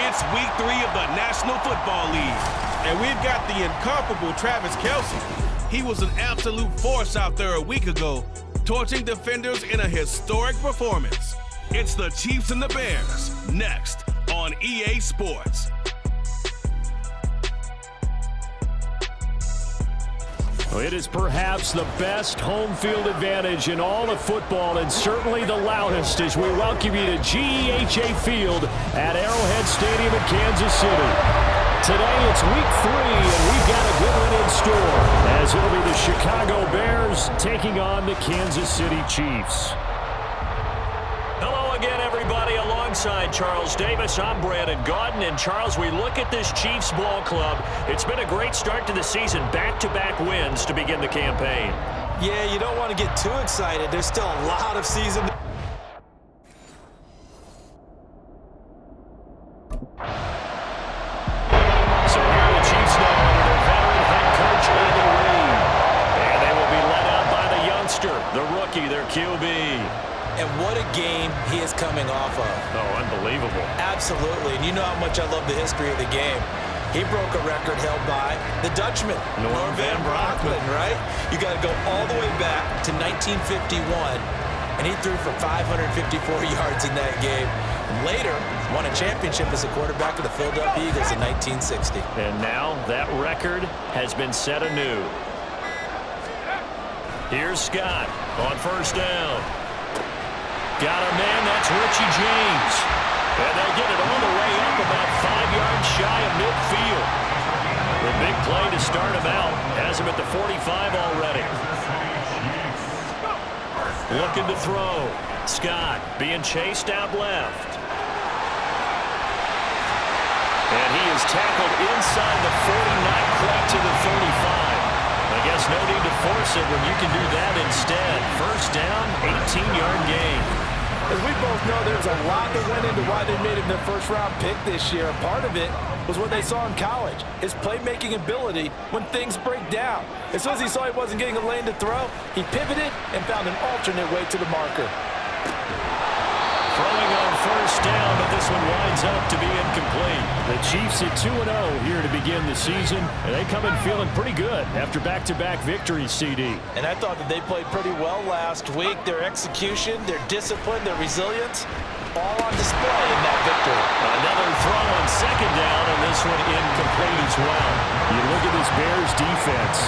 It's week 3 of the National Football League, and we've got the incomparable Travis Kelce. He was an absolute force out there a week ago, torching defenders in a historic performance. It's the Chiefs and the Bears, next on EA Sports. It is perhaps the best home field advantage in all of football, and certainly the loudest, as we welcome you to GEHA Field at Arrowhead Stadium in Kansas City. Today it's week 3, and we've got a good one in store, as it'll be the Chicago Bears taking on the Kansas City Chiefs. Hello again, everybody. Alongside Charles Davis, I'm Brandon Gaudin. And Charles, we look at this Chiefs ball club. It's been a great start to the season, back-to-back wins to begin the campaign. Yeah, you don't want to get too excited. There's still a lot of season. So here are the Chiefs now under their veteran head coach, Andy Reid. And they will be led out by the youngster, the rookie, their QB. And what a game he is coming off of. Oh, unbelievable. Absolutely. And you know how much I love the history of the game. He broke a record held by the Dutchman, Norm Van Brocklin, right? You got to go all the way back to 1951, and he threw for 554 yards in that game. And later, won a championship as a quarterback of the Philadelphia Eagles in 1960. And now that record has been set anew. Here's Scott on first down. Got a man, that's Richie James. And they get it all the way up about 5 yards shy of midfield. The big play to start him out. Has him at the 45 already. Looking to throw. Scott being chased out left. And he is tackled inside the 40, not quite to the 35. I guess no need to force it when you can do that instead. First down, 18-yard gain. As we both know, there's a lot that went into why they made him their first-round pick this year. Part of it was what they saw in college, his playmaking ability when things break down. As soon as he saw he wasn't getting a lane to throw, he pivoted and found an alternate way to the marker. Throwing on first down, but this one winds up to be incomplete. The Chiefs at 2-0 here to begin the season, and they come in feeling pretty good after back-to-back victories, CD. And I thought that they played pretty well last week. Their execution, their discipline, their resilience, all on display in that victory. Another throw on second down, and this one incomplete as well. You look at this Bears defense.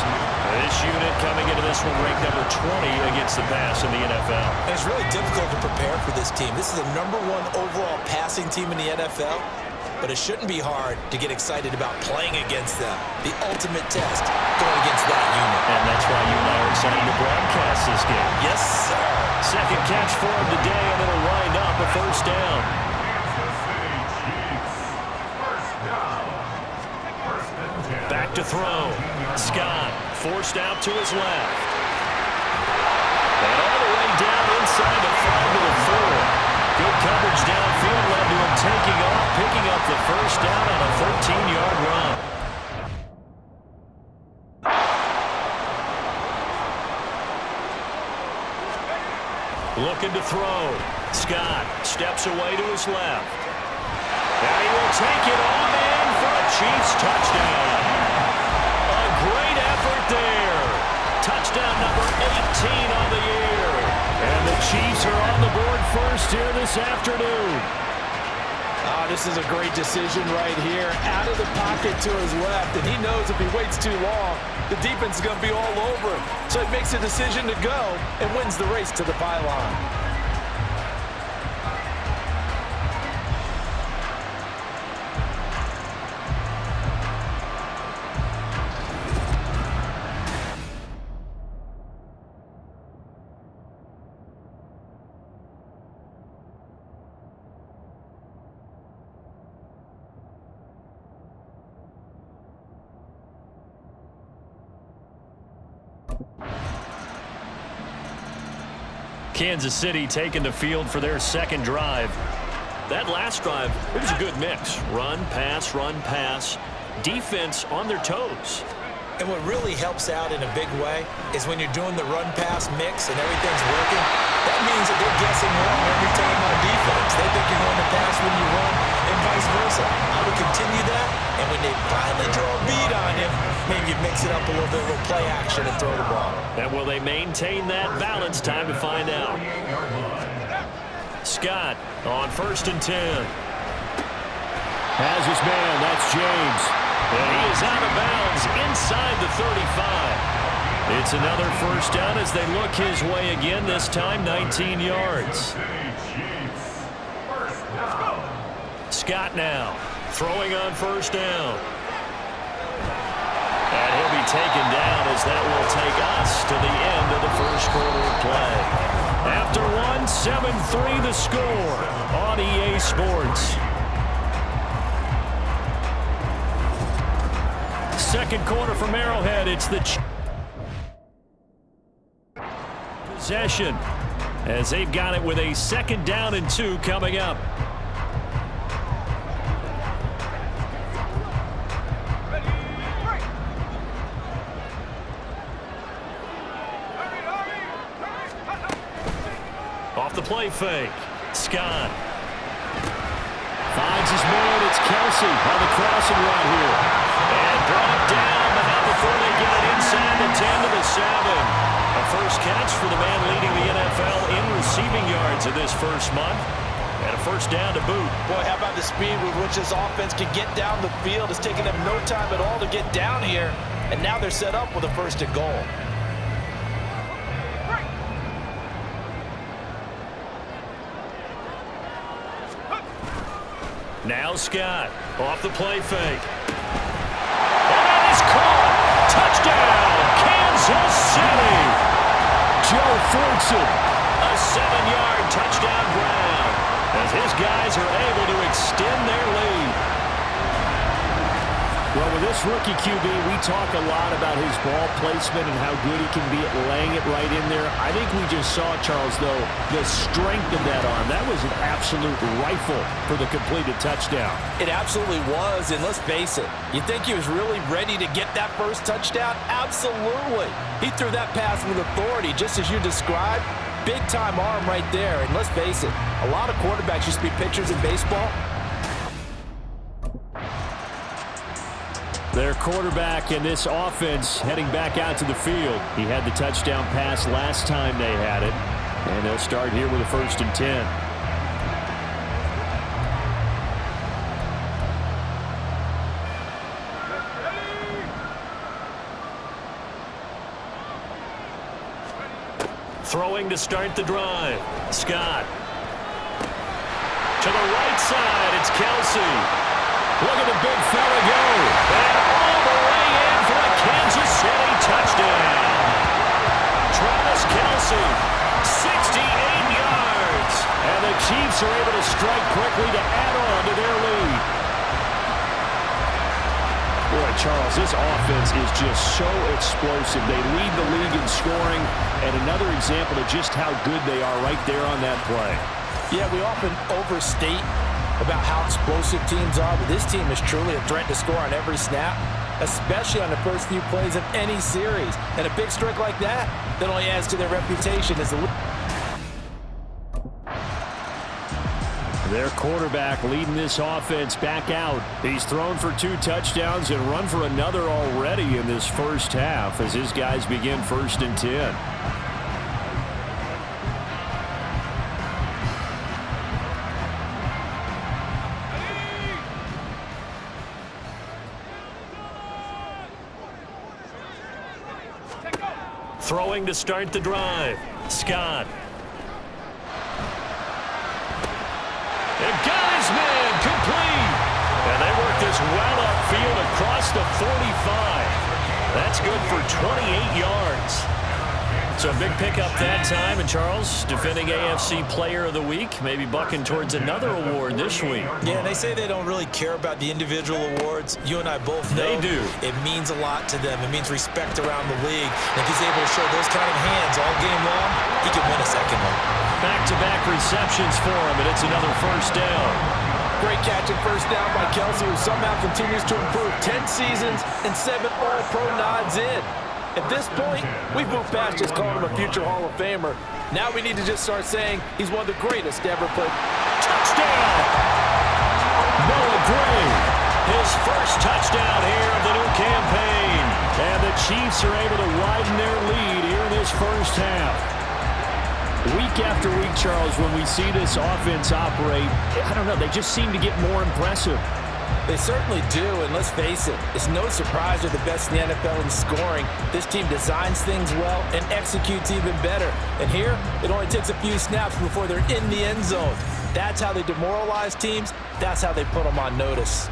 This unit coming into this one ranked number 20 against the pass in the NFL. And it's really difficult to prepare for this team. This is the #1 overall passing team in the NFL, but it shouldn't be hard to get excited about playing against them. The ultimate test going against that unit. And that's why you and I are excited to broadcast this game. Yes, sir. Second catch for him today, and it'll wind up a first down. Back to throw. Scott forced out to his left. And all the way down inside the 5 to the 4. Good coverage downfield led to him taking off, picking up the first down on a 13-yard run. Looking to throw. Scott steps away to his left. And he will take it on in for a Chiefs touchdown. A great effort there. Touchdown number 18 on the year. And the Chiefs are on the board first here this afternoon. This is a great decision right here. Out of the pocket to his left, and he knows if he waits too long, the defense is going to be all over him. So he makes a decision to go and wins the race to the pylon. Kansas City taking the field for their second drive. That last drive, it was a good mix. Run, pass, defense on their toes. And what really helps out in a big way is when you're doing the run-pass mix and everything's working, that means that they're guessing wrong every time on defense. They think you're going to pass when you run and vice versa. action and throw the ball. And will they maintain that balance? Time to find out. Scott on 1st and 10. Has his man, that's James. And he is out of bounds inside the 35. It's another first down as they look his way again, this time 19 yards. Scott now throwing on 1st down. And he'll be taken down as that will take us to the end of the first quarter of play. After one, 7-3 the score on EA Sports. Second quarter from Arrowhead. It's the possession as they've got it with a 2nd down and 2 coming up. Off the play fake. Scott finds his man. It's Kelsey on the crossing route here. And brought down, but not before they get it inside the 10 to the 7. A first catch for the man leading the NFL in receiving yards in this first month. And a first down to boot. Boy, how about the speed with which this offense can get down the field? It's taken them no time at all to get down here. And now they're set up with a 1st and goal. Now Scott off the play fake. And that is caught. Touchdown, Kansas City. Joe Fortson, a 7-yard touchdown grab as his guys are able to extend their lead. Well, with this rookie QB, we talk a lot about his ball placement and how good he can be at laying it right in there. I think we just saw, Charles, though, the strength of that arm. That was an absolute rifle for the completed touchdown. It absolutely was, and let's face it, you think he was really ready to get that first touchdown? Absolutely. He threw that pass with authority, just as you described. Big-time arm right there, and let's face it, a lot of quarterbacks used to be pitchers in baseball. Their quarterback in this offense heading back out to the field. He had the touchdown pass last time they had it. And they'll start here with a 1st and 10. Throwing to start the drive. Scott. To the right side, it's Kelsey. Look at the big fella go. And all the way in for a Kansas City touchdown. Travis Kelsey, 68 yards. And the Chiefs are able to strike quickly to add on to their lead. Boy, Charles, this offense is just so explosive. They lead the league in scoring, and another example of just how good they are right there on that play. Yeah, we often overstate about how explosive teams are, but this team is truly a threat to score on every snap, especially on the first few plays of any series. And a big strike like that only adds to their reputation as the Their quarterback leading this offense back out. He's thrown for 2 touchdowns and run for another already in this first half as his guys begin 1st and 10. Throwing to start the drive. Scott. And got his man complete. And they work this well upfield across the 45. That's good for 28 yards. So a big pickup that time. And Charles, defending AFC Player of the Week, maybe bucking towards another award this week. Yeah, and they say they don't really care about the individual awards. You and I both know they do. It means a lot to them. It means respect around the league. And if he's able to show those kind of hands all game long, he can win a second one. Back-to-back receptions for him, and it's another first down. great catch and first down by Kelsey, who somehow continues to improve. 10 seasons and 7 All-Pro nods in. At this point, we've moved past just calling him a future Hall of Famer. Now we need to just start saying he's one of the greatest to ever play. Touchdown! Noah Gray, his first touchdown here of the new campaign. And the Chiefs are able to widen their lead here in this first half. Week after week, Charles, when we see this offense operate, I don't know, they just seem to get more impressive. They certainly do, and let's face it, it's no surprise they're the best in the NFL in scoring. This team designs things well and executes even better. And here, it only takes a few snaps before they're in the end zone. That's how they demoralize teams. That's how they put them on notice.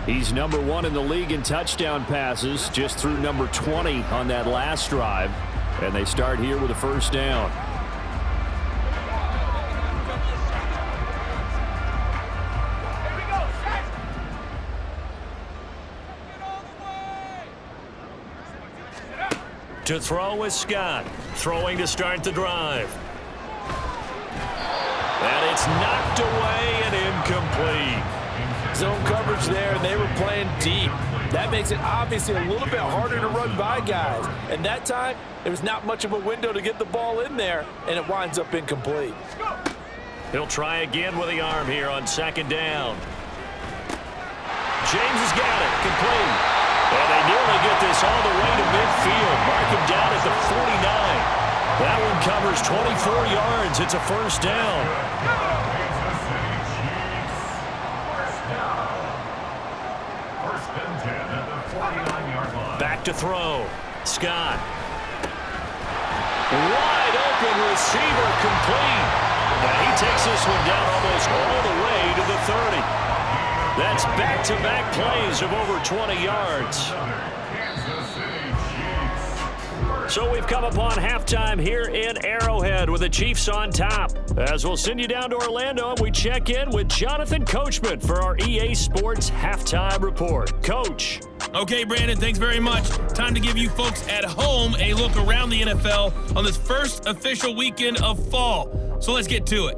He's number 1 in the league in touchdown passes, just threw number 20 on that last drive. And they start here with a first down. To throw is Scott. Throwing to start the drive. And it's knocked away and incomplete. Zone coverage there, and they were playing deep. That makes it obviously a little bit harder to run by guys. And that time, there was not much of a window to get the ball in there, and it winds up incomplete. He'll try again with the arm here on second down. James has got it, complete. And they nearly get this all the way to midfield. Mark him down at the 49. That one covers 24 yards. It's a first down. Back to throw. Scott. Wide open receiver, complete. And he takes this one down almost all the way to the 30. That's back-to-back plays of over 20 yards. So we've come upon halftime here in Arrowhead with the Chiefs on top. As we'll send you down to Orlando, and we check in with Jonathan Coachman for our EA Sports Halftime Report. Coach. Okay, Brandon, thanks very much. Time to give you folks at home a look around the NFL on this first official weekend of fall. So let's get to it.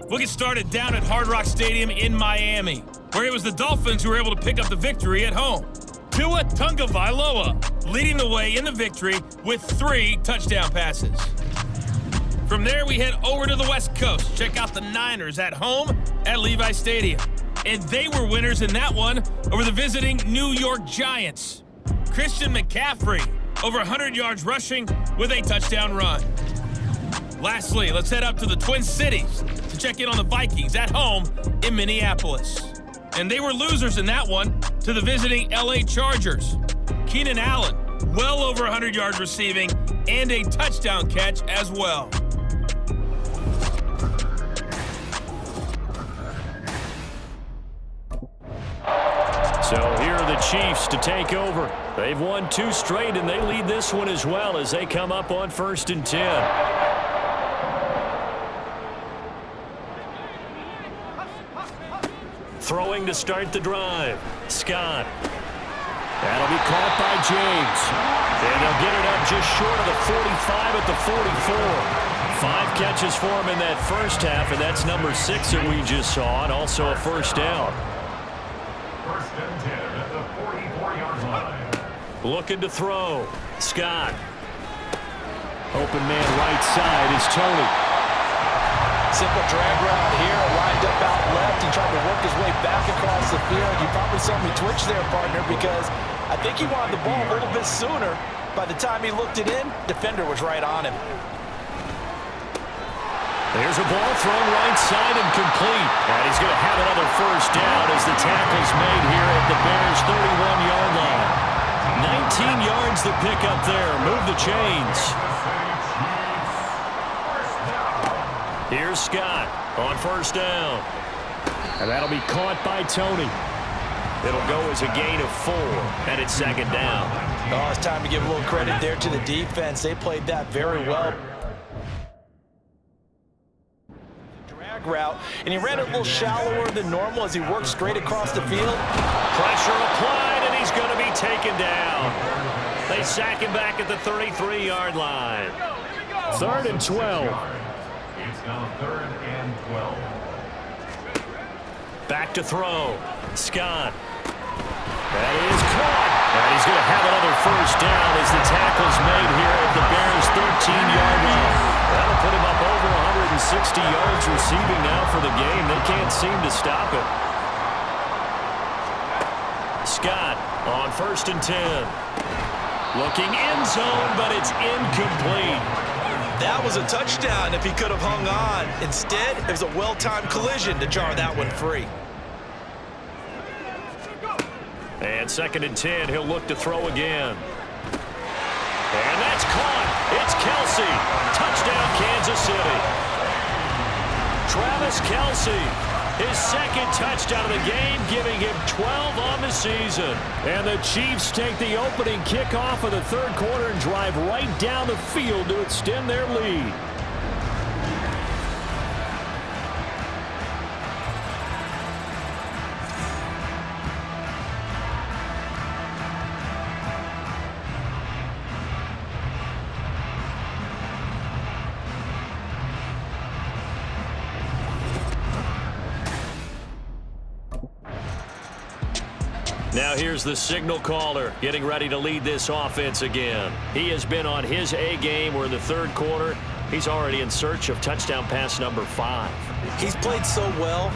We'll get started down at Hard Rock Stadium in Miami, where it was the Dolphins who were able to pick up the victory at home. Tua Tagovailoa leading the way in the victory with 3 touchdown passes. From there, we head over to the West Coast. Check out the Niners at home at Levi Stadium. And they were winners in that one over the visiting New York Giants. Christian McCaffrey, over 100 yards rushing with a touchdown run. Lastly, let's head up to the Twin Cities to check in on the Vikings at home in Minneapolis. And they were losers in that one to the visiting LA Chargers. Keenan Allen, well over 100 yards receiving and a touchdown catch as well. So here are the Chiefs to take over. They've won 2 straight, and they lead this one as well as they come up on 1st and 10. Throwing to start the drive. Scott. That'll be caught by James. And they'll get it up just short of the 45 at the 44. 5 catches for him in that first half, and that's number 6 that we just saw, and also a first down. First and 10 at the 44-yard line. Looking to throw. Scott. Open man right side is Tony. Simple drag route here, lined up out left. He tried to work his way back across the field. You probably saw me twitch there, partner, because I think he wanted the ball a little bit sooner. By the time he looked it in, defender was right on him. There's a ball thrown right side and complete. And he's going to have another first down as the tackle's made here at the Bears' 31-yard line. 19 yards to pick up there. Move the chains. Here's Scott on first down. And that'll be caught by Tony. It'll go as a gain of 4, and it's second down. Oh, it's time to give a little credit there to the defense. They played that very well. Drag route, and he ran it a little shallower than normal as he worked straight across the field. Pressure applied, and he's going to be taken down. They sack him back at the 33-yard line. 3rd and 12. It's now 3rd and 12. Back to throw. Scott. That is caught. And he's going to have another first down as the tackle's made here at the Bears' 13-yard line. That'll put him up over 160 60 yards receiving now for the game. They can't seem to stop it. Scott on 1st and 10. Looking end zone, but it's incomplete. That was a touchdown if he could have hung on. Instead, it was a well-timed collision to jar that one free. And 2nd and 10, he'll look to throw again. And that's caught. It's Kelce. Touchdown, Kansas City. Travis Kelce, his 2nd touchdown of the game, giving him 12 on the season. And the Chiefs take the opening kickoff of the 3rd quarter and drive right down the field to extend their lead. Now here's the signal caller getting ready to lead this offense again. He has been on his A game. We're in the 3rd quarter. He's already in search of touchdown pass number 5. He's played so well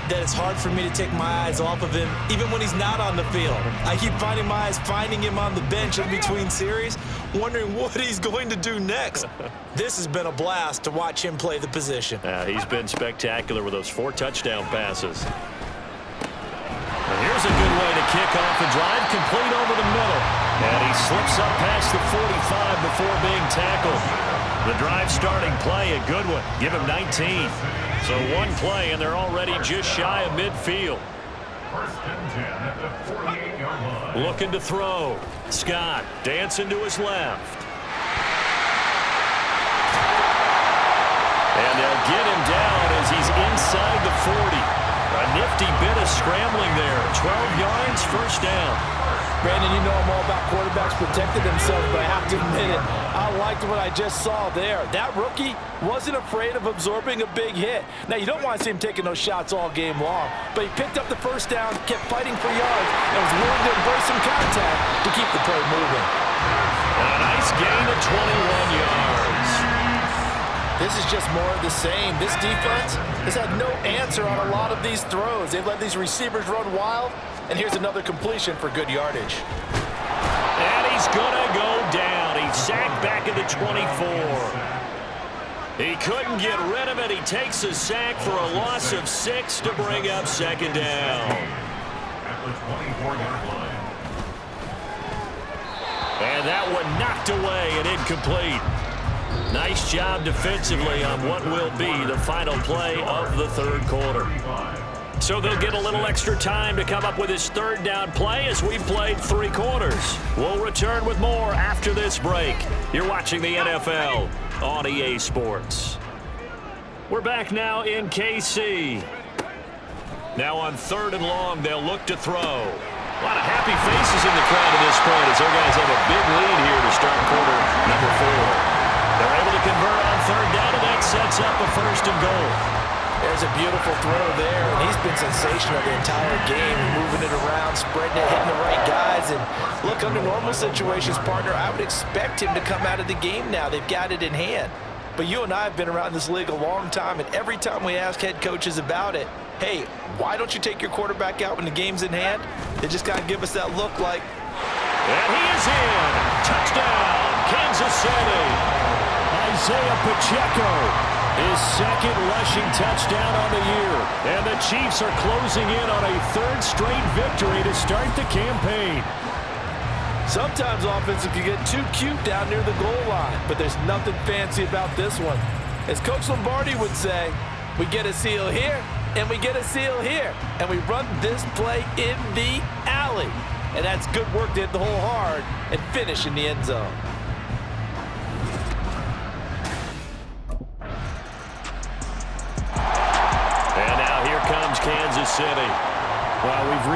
that it's hard for me to take my eyes off of him, even when he's not on the field. I keep finding my eyes finding him on the bench in between series, wondering what he's going to do next. This has been a blast to watch him play the position. He's been spectacular with those 4 touchdown passes. Here's a good way to kick off a drive, complete over the middle. And he slips up past the 45 before being tackled. The drive starting play, a good one. Give him 19. So 1 play, and they're already just shy of midfield. 1st and 10 at the 48-yard line. Looking to throw. Scott dancing to his left. And they'll get him down as he's inside the 40. A nifty bit of scrambling there. 12 yards, 1st down. Brandon, you know I'm all about quarterbacks protecting themselves, but I have to admit it, I liked what I just saw there. That rookie wasn't afraid of absorbing a big hit. Now, you don't want to see him taking those shots all game long, but he picked up the 1st down, kept fighting for yards, and was willing to embrace some contact to keep the play moving. And a nice gain of 21 yards. This is just more of the same. This defense has had no answer on a lot of these throws. They've let these receivers run wild, and here's another completion for good yardage. And he's going to go down. He's sacked back at the 24. He couldn't get rid of it. He takes a sack for a loss of 6 to bring up 2nd down. At the 24-yard line. And that one knocked away and incomplete. Nice job defensively on what will be the final play of the 3rd quarter. So they'll get a little extra time to come up with his 3rd down play as we've played 3 quarters. We'll return with more after this break. You're watching the NFL on EA Sports. We're back now in KC. Now on 3rd and long, they'll look to throw. A lot of happy faces in the crowd at this point as their guys have a big lead here to start quarter number 4. They're able to convert on 3rd down, and that sets up a 1st and goal. There's a beautiful throw there, and he's been sensational the entire game, moving it around, spreading it, hitting the right guys. And look, under normal situations, partner, I would expect him to come out of the game now. They've got it in hand. But you and I have been around this league a long time, and every time we ask head coaches about it, hey, why don't you take your quarterback out when the game's in hand? They just kind of give us that look like. And he is in. Touchdown, Kansas City. Isaiah Pacheco, his 2nd rushing touchdown on the year. And the Chiefs are closing in on a 3rd straight victory to start the campaign. Sometimes offenses can get too cute down near the goal line, but there's nothing fancy about this one. As Coach Lombardi would say, we get a seal here, and we get a seal here, and we run this play in the alley. And that's good work to hit the hole hard and finish in the end zone. And now here comes Kansas City. Well, we've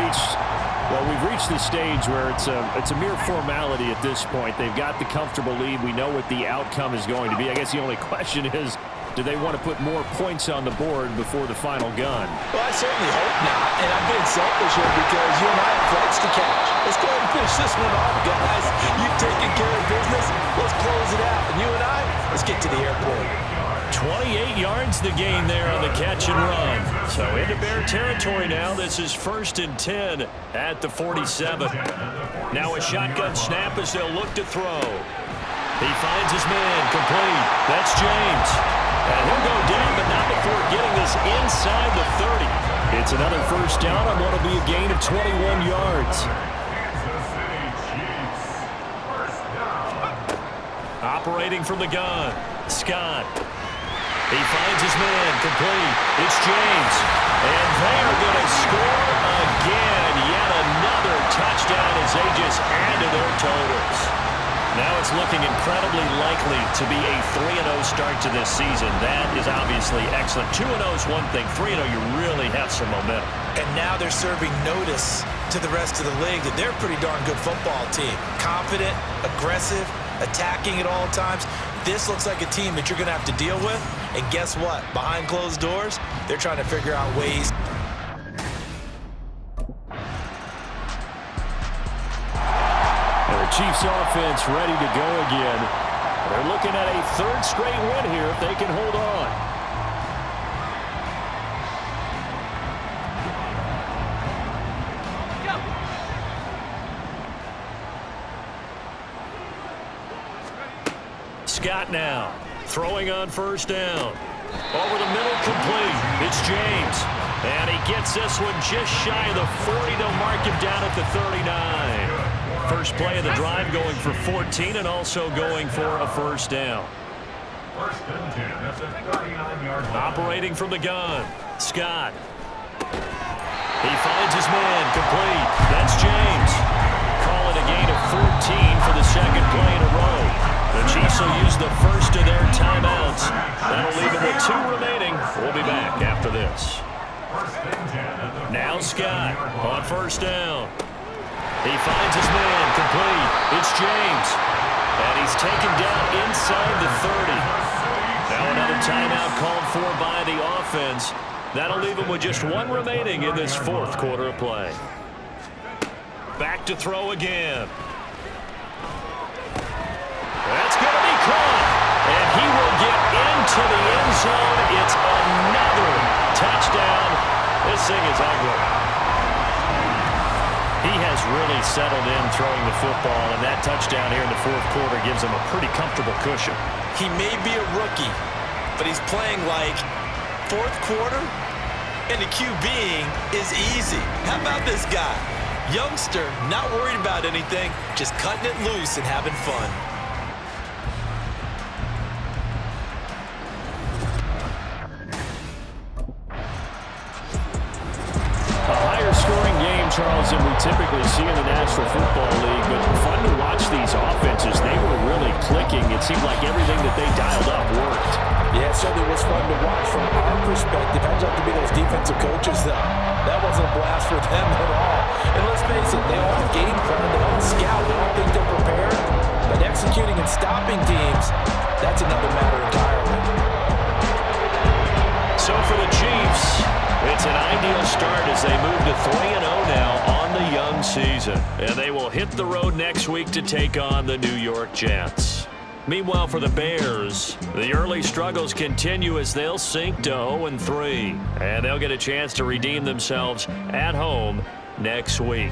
reached the stage where it's a mere formality at this point. They've got the comfortable lead. We know what the outcome is going to be. I guess the only question is, do they want to put more points on the board before the final gun? Well, I certainly hope not, and I'm being selfish here because you and I have flights to catch. Let's go ahead and finish this one off, guys. You've taken care of business. Let's close it out. And you and I, let's get to the airport. 28 yards the gain there on the catch and run. So into Bear territory now. This is 1st and 10 at the 47. Now a shotgun snap as they'll look to throw. He finds his man, complete. That's James. And he'll go down, but not before getting this inside the 30. It's another first down on what will be a gain of 21 yards. Operating from the gun, Scott. He finds his man, complete. It's James. And they are going to score again. Yet another touchdown as they just add to their totals. Now it's looking incredibly likely to be a 3-0 start to this season. That is obviously excellent. 2-0 is one thing. 3-0, you really have some momentum. And now they're serving notice to the rest of the league that they're a pretty darn good football team. Confident, aggressive, attacking at all times. This looks like a team that you're going to have to deal with. And guess what? Behind closed doors, they're trying to figure out ways. Chiefs offense ready to go again. They're looking at a 3rd straight win here if they can hold on. Scott now throwing on 1st down. Over the middle, complete. It's James. And he gets this one just shy of the 40. They'll mark him down at the 39. First play of the drive going for 14 and also going for a 1st down. 1st and 10 at the 39-yard line. Operating from the gun, Scott. He finds his man, complete. That's James. Call it a gain of 14 for the 2nd play in a row. The Chiefs will use the first of their timeouts. That'll leave them with 2 remaining. We'll be back after this. 1st and 10 at the now Scott on 1st down. He finds his man, complete. It's James. And he's taken down inside the 30. Now another timeout called for by the offense. That'll leave him with just 1 remaining in this 4th quarter of play. Back to throw again. That's going to be caught. And he will get into the end zone. It's another touchdown. This thing is ugly. He has really settled in throwing the football, and that touchdown here in the 4th quarter gives him a pretty comfortable cushion. He may be a rookie, but he's playing like 4th quarter, and the QBing is easy. How about this guy? Youngster, not worried about anything, just cutting it loose and having fun. Charles, than we typically see in the National Football League, but fun to watch these offenses. They were really clicking. It seemed like everything that they dialed up worked. Yeah, it certainly was fun to watch from our perspective. I'd like to be those defensive coaches. That wasn't a blast for them at all. And let's face it, they all have game plan. They all scout. They all think they're prepared. But executing and stopping teams, that's another matter entirely. So for the Chiefs, it's an ideal start as they move to 3-0 now on the young season. And they will hit the road next week to take on the New York Jets. Meanwhile, for the Bears, the early struggles continue as they'll sink to 0-3. And they'll get a chance to redeem themselves at home next week.